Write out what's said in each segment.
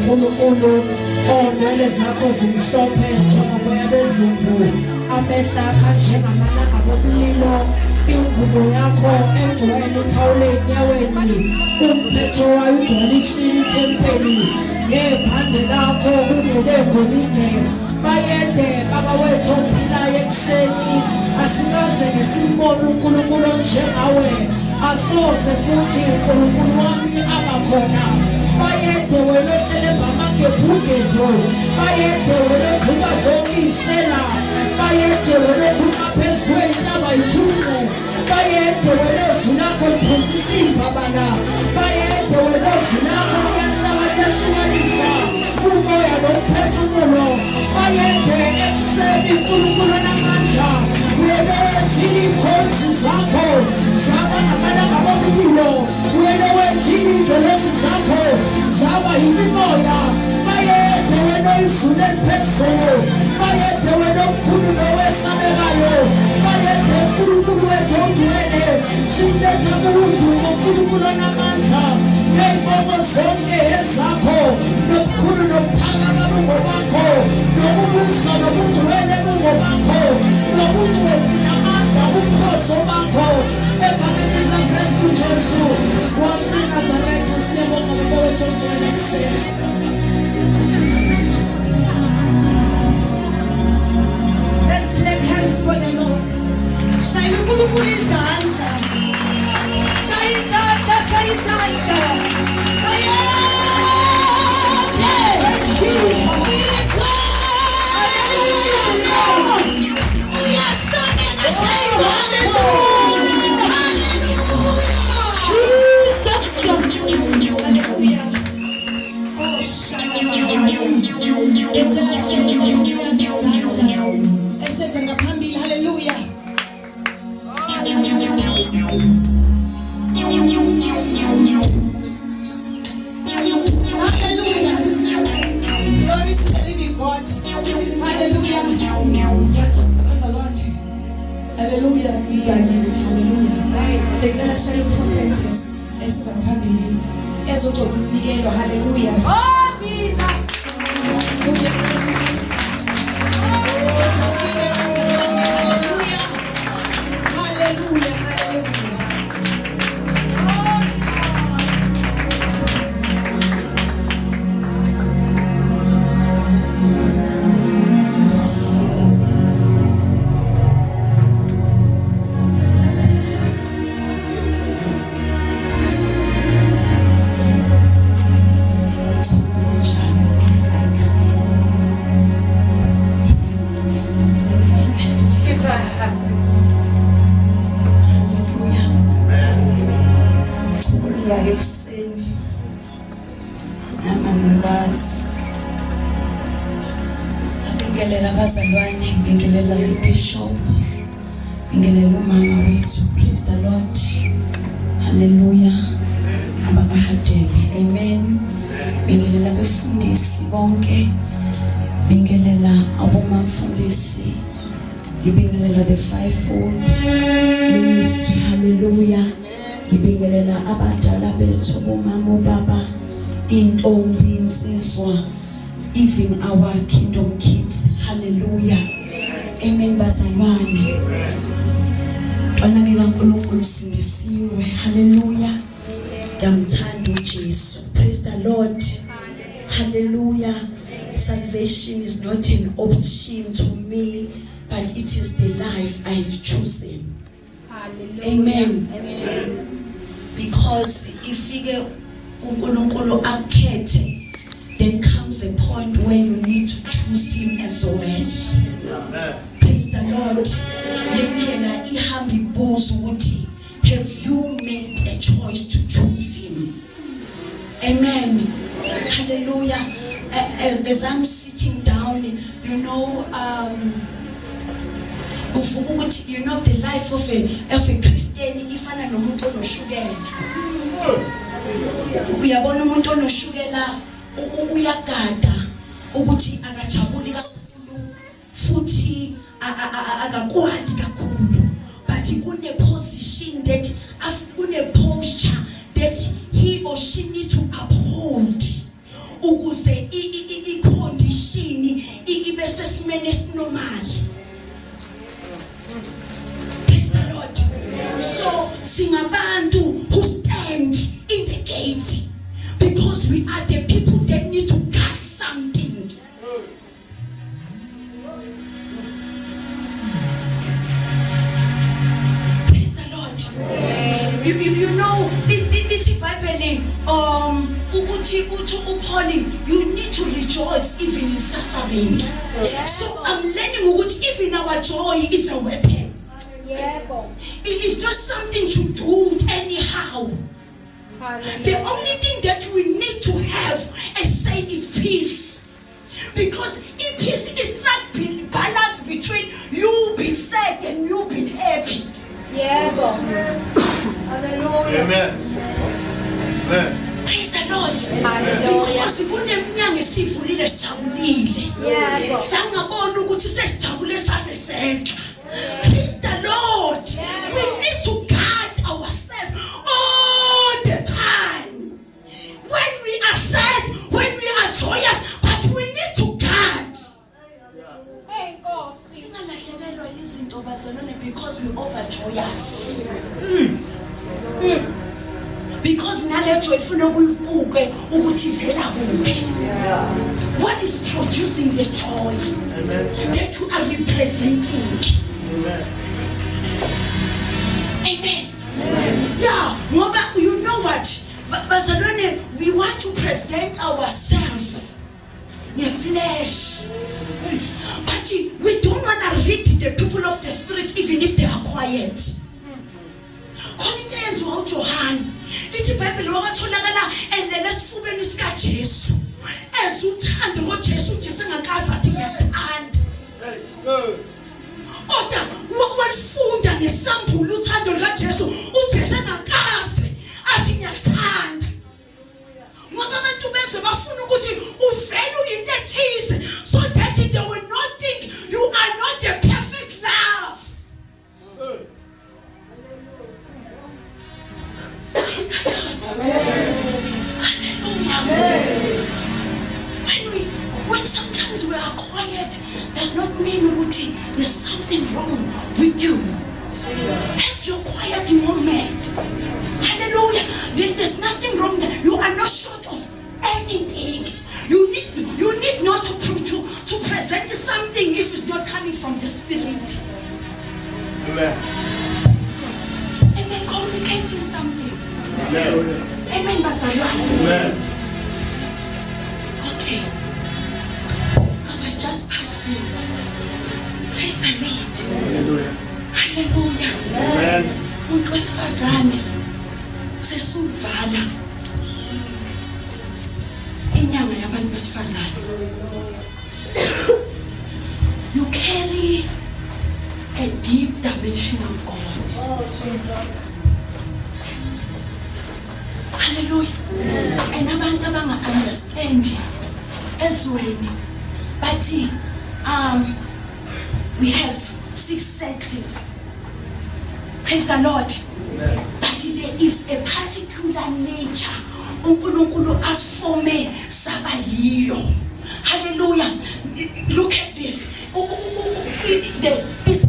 uNkulunkulu onwele zakho zimhlophe njengoboya bezimvu amehla akha njengamalanga bomlilo ingubo yakho engcwele ikhawule enyaweni umphetho wayo ugcwalisile ithempeli ngebhande lakho kunelengolide bayede baba wethu ophilayo ekuseni asikaze ngesibone uNkulunkulu njengawe asoze futhi uNkulunkulu wami abakhona bayede wena elembamagebhugedlo bayede wena khuma zonke isela bayede wena khuma phezu kwentaba ithunqe bayede wena zulakho liphunzisa imbabala bayede wena zulakho kuyahlanganisa umoya nomphefumulo bayede ekuseni uNkulunkulu namandla wena wethini ikhonzi zakho zaba namalanga bomlilo wena wethini ingelosi zakho zaba yimimoya bayede wena izulu eliphezulu bayede wena omkhulu nowesabekayo bayede uNkulunkulu wethu ongcwele siletha kuwudumo uNkulunkulu namandla ney'mbongo zonke ezakho nobukhulu nobuphakama bungobakho nokubusa nobungcwele bungobakho nobuthi wethu namandla ubukhosi obakho egameni likaKristu Jesu waseNazaretha siyabonga baba wethu ongcwele ekuseni. Let's clap hands for the Lord. Shayina uNkulunkulu izandla. Shaya izandla, shaya izandla. Hallelujah, hallelujah. Ngicela shaya prophetess esiza phambili ezogcobunikelwa hallelujah. Oh Jesus. Hallelujah, hallelujah. Ekuseni namanolwazi ngibingelela abazalwane ngibingelela iBishop ngibingelela umama wethu praise the Lord hallelujah abakahadebe amen ngibingelela abefundisi bonke ngibingelela abomamfundisi ngibingelela the fivefold ministry hallelujah ngibingelela abadala bethu bomama ubaba intombi insizwa even our kingdom kids hallelujah amen bazalwane bana bikaNkulunkulu sindisiwe hallelujah ngiyamthanda uJesu praise the Lord hallelujah salvation is not an option to me but it is the life I've chosen hallelujah amen amen because ifike uNkulunkulu akhethe then comes a point where you need to choose him as well amen praise the Lord lendlela ihamba ibuza ukuthi have you made a choice to choose him amen hallelujah as I'm sitting down you know ukuthi you know the life of a Christian ifana nomuntu onoshukela uyabona umuntu onoshukela uyagada ukuthi akajabuli kakhulu futhi akakwadi kakhulu but kune position that kune posture that he or she need to uphold ukuze i-condition ibe sesimene esinormal. Praise the Lord. So singabantu who stand in the gate because we are the people that need to guard something. Praise the Lord. You know, it's Bible. You need to rejoice even in suffering. So I'm learning even our joy is a weapon. It is not something to do anyhow. The only thing that we need to have as saint is peace. Because if peace is not balance between you being sad and you being happy. Hallelujah. Amen. Praise the Lord. Because kunemnyanga sivulile sijabulile. Sangabona ukuthi sesijabule sasesenhle. Praise the Lord. We need to guard ourselves all the time. When we are sad, when we are joyous, but we need to guard. Singalahlekelwa izinto bazalwane because we overjoyous. Because knowledge ifuna ukuyibuke ukuthi vela kuphi. What is producing the joy that you are representing? Amen. Yeah, ngoba you know what? Bazalwane, we want to present ourselves in flesh. But we don't want to read the people of the spirit even if they are quiet. Konke yenziwa uJohn. Lithi iBhayibheli wakatholakala elele esifubeni sika Jesu. Ezuthanda ngoJesu, Jesu engakazi athi ngiyathanda. Kodwa wafunda nesambulu uthando likaJesu, uJesu engakazi athi ngiyathanda. Ngoba abantu bezwe bafuna ukuthi uvele uyinto ethize so that they will not think you are not the perfect love. Praise the Lord. Hallelujah. When sometimes we are quiet, does not mean there's something wrong with you. Have your quiet moment. Hallelujah. There's nothing wrong there. You are not short of anything. You need not to present something if it's not coming from the Spirit. Amen. Amen. Communicating something. Amen. Amen, Bazalwane. Amen. Okay. I was just passing. Praise the Lord. Hallelujah. Hallelujah. Amen. Umuntu wesifazane sesuvala inyanga yabantu besifazane. You carry a deep dimension of God. Oh, Jesus. Hallelujah. And abantu abanga-understand ezweni bathi we have 6 senses. Praise the Lord. Amen. But there is a particular nature uNkulunkulu asifome saba yiyo. Hallelujah. Look at this.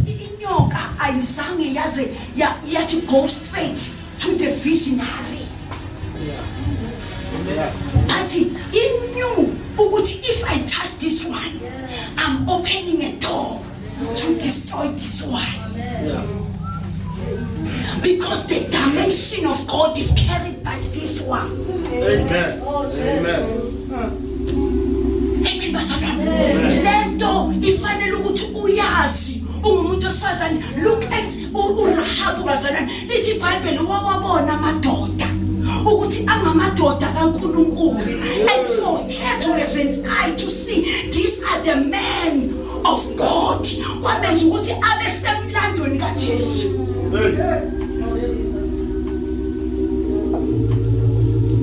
Inyoka ayizange yaze yathi go straight to the visionary. But he knew if I touch this one, I'm opening a door to destroy this one. Because the dimension of God is carried by this one. Amen. Amen. Amen, bazalwane. Lento ifanele ukuthi uyazi ungumuntu wesifazane. Look at uRahabu bazalwane. Lithi iBhayibheli wawabona amadoda ukuthi angamadoda kaNkulunkulu, and for her to have an eye to see these are the men of God. Kwamenza ukuthi abe semlandweni kaJesu.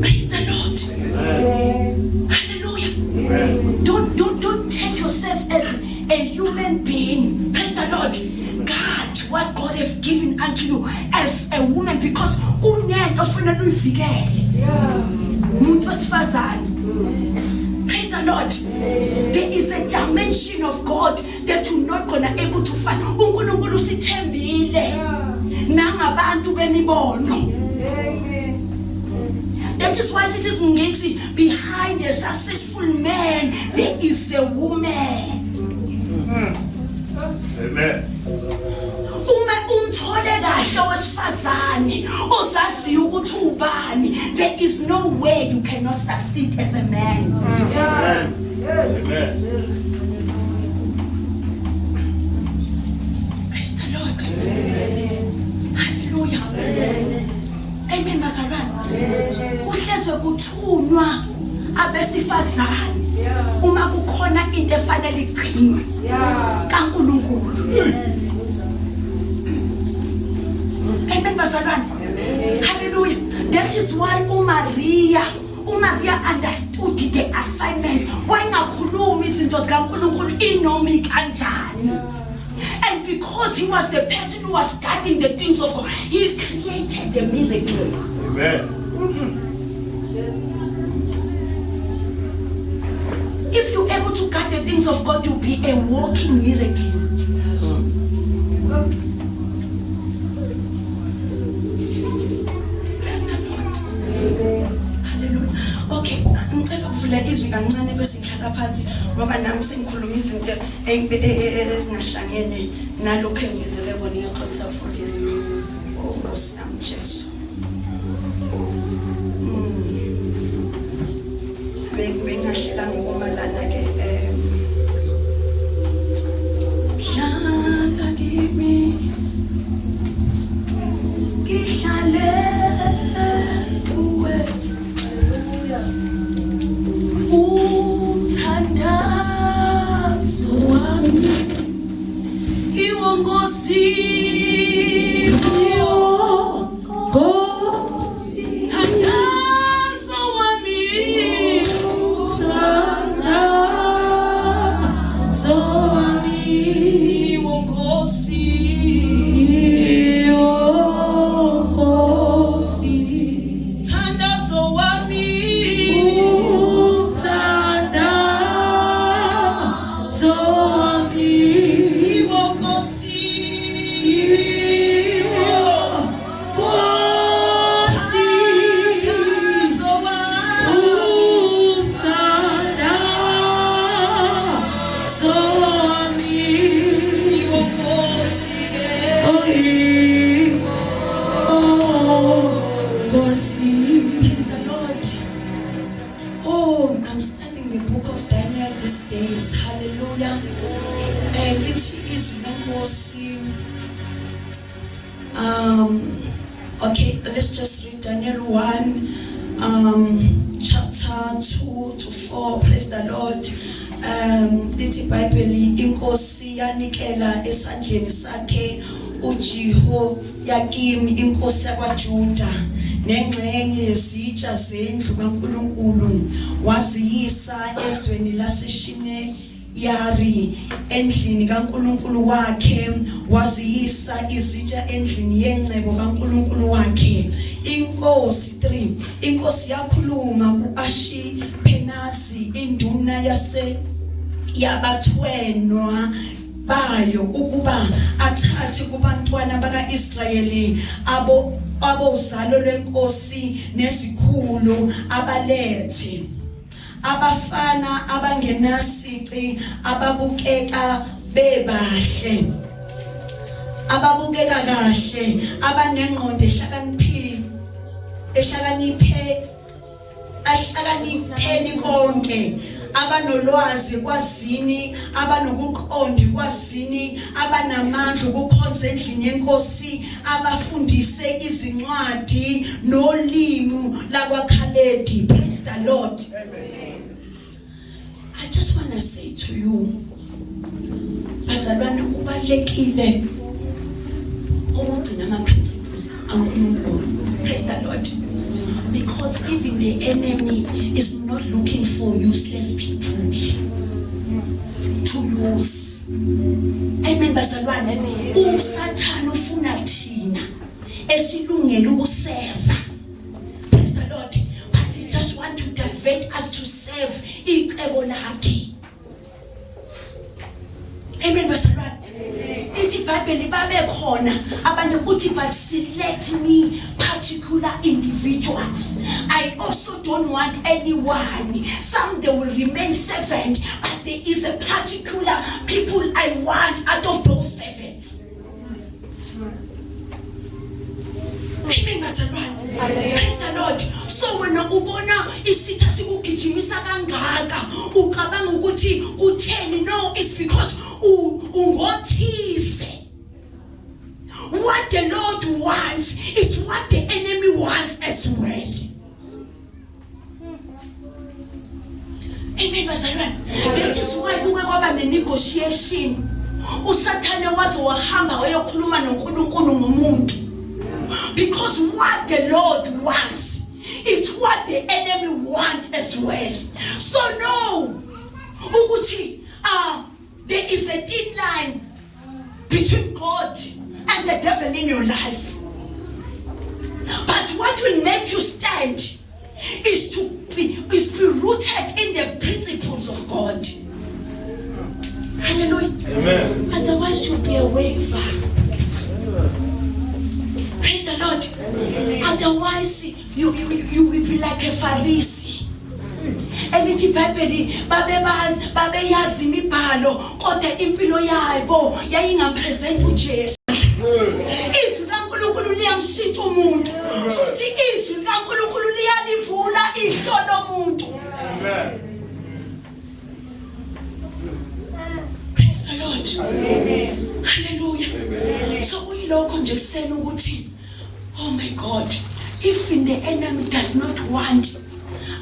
Praise the Lord. Hallelujah. Don't take yourself as a human being. Praise the Lord. God, what God has given unto you as a woman, because unento ufuna uyivikele. Umuntu wesifazane. imibono. That is why it is ngesi, behind a successful man there is a woman. Amen. Uma umthole kahle owesifazane ozazi ukuthi ubani, there is no way you cannot succeed as a man. Amen. Amen. Praise the Lord. Hallelujah. Amen bazalwane. Kuhlezwe kuthunywa abesifazane uma kukhona into efanele igcinwe kaNkulunkulu. Amen bazalwane. Hallelujah. That is why uMaria understood the assignment. Wayengakhulumi izinto zikaNkulunkulu inomi kanjani. And because he was the person who was guarding the things of God, he created the miracle. Amen. If you're able to guard the things of God, you'll be a walking miracle. Praise the Lord. Hallelujah. Okay, ngicela ukuvula izwi kancane bese ngihlala phansi ngoba nami sengikhuluma izinto ezinahlangene nalokho engizele bona ngiyaxolisa mfundisi. Oh Nkosi yami Jesu. Bengahlela ngokumalana ke hlala kimi ngihlale kuwe uthandazo wami iwo Nkosi Okay, let's just read Daniel 1, chapter 2 to 4. Praise the Lord. Lithi iBhayibheli inkosi yanikela esandleni sakhe uJehoyakim inkosi yakwaJuda nengxenye yezitsha zendlu kaNkulunkulu waziyisa ezweni laseShineyari endlini kaNkulunkulu wakhe, waziyisa izitsha endlini yengcebo kaNkulunkulu wakhe. Inkosi 3, inkosi yakhuluma kuAshiphenasi induna yabathwenwa bayo ukuba athathe kubantwana bakaIsrayeli abozalo lwenkosi nezikhulu abalethe abafana abangenasici ababukeka bebahle ababukeka kahle abanengqondo ehlakanipheni konke abanolwazi kwazini abanokuqonda kwazini abanamandla ukukhonza endlini yenkosi abafundise izincwadi nolimi lakwaKhaledi. Praise the Lord. Amen. I just want to say to you, bazalwane, kubalekile ukugcina ama principles kaNkulunkulu. Praise the Lord. Because even the enemy is not looking for useless people to use. Amen bazalwane. uSathane ufuna thina esilungela ukuseva. Praise the Lord. But he just want to divert us to serve icebo lakhe. Amen bazalwane. Ithi iBhayibheli babe khona abanye uthi but select me particular individuals. I also don't want anyone. Some they will remain servant, but there is a particular people I want out of those servants. Amen, bazalwane. Praise the Lord. So wena ubona isitha sikugijimisa kangaka ucabanga ukuthi utheni? No, it's because ungothise. What the Lord wants is what the enemy wants as well. Amen, bazalwane. That is why kuke kwaba nenegotiation. Usathane wazo wahamba wayokhuluma noNkulunkulu ngomuntu. Because what the Lord wants is what the enemy wants as well. So no, ukuthi there is a thin line between God and the devil in your life. But what will make you stand is to be rooted in the principles of God. Hallelujah. Amen. Otherwise you'll be a waver. Praise the Lord. Otherwise, you will be like a Pharisee. Elithi iBhayibheli babe yazi imibhalo kodwa impilo yabo yayingampresent uJesu. Izwi laNkulunkulu liyamshintsha umuntu futhi izwi laNkulunkulu liyalivula ihlo lomuntu. Amen. Praise the Lord. Amen. Hallelujah. Amen. So uyilokho nje kusena ukuthi oh my God, if the enemy does not want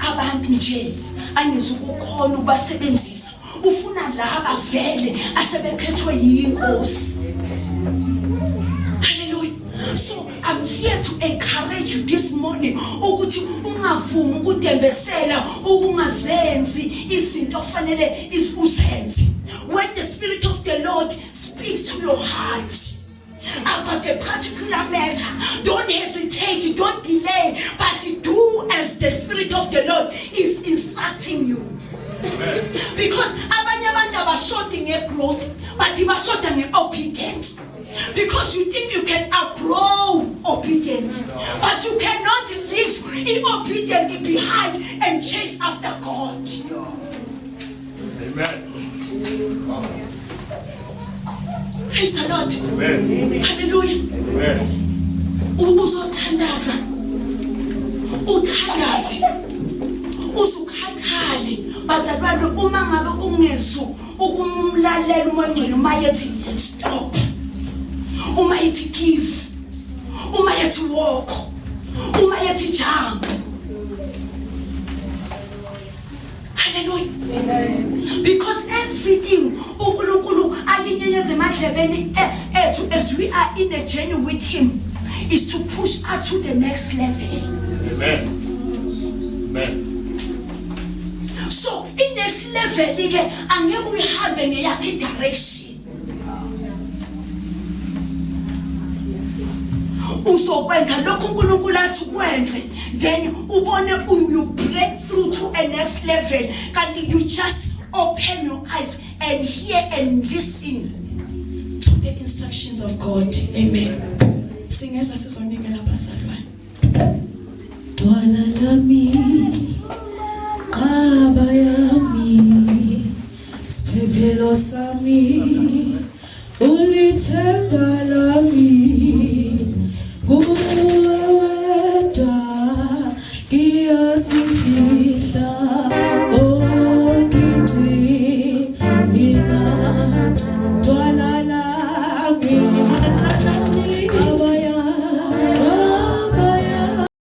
abantu nje angizukukhona ubasebenzisa ufuna laba vele asebekhethwe yinkosi. Hallelujah. So I'm here to encourage you this morning ukuthi ungavumi ukudembesela ukungazenzi izinto ofanele uzenze. When the Spirit of the Lord speaks to your heart about a particular matter, don't hesitate, don't delay, but do as the Spirit of the Lord is instructing you. Amen. Because abanye abantu abashoti ngegrowth but ibashota ngeobedience. Because you think you can outgrow obedience, but you cannot leave obedience behind and chase after God. Amen. Praise the Lord. Amen. Hallelujah. Amen. Uzothandaza, uthandaze, usukhathale. Bazalwane, uma ngabe ungezu ukumlalela uMangcwele uma yethi stop, uma yethi give, uma yethi walk, uma yethi jump. Hallelujah. Amen. Because everything uNkulunkulu ayinyenyeza emadlebeni ethu as we are in a journey with him is to push us to the next level. Amen. Amen. So in next level ke angeke uyihambe ngeyakhe direction. Uzokwenza lokho uNkulunkulu athi ukwenze, then ubone you break through to a next level, kanti you just open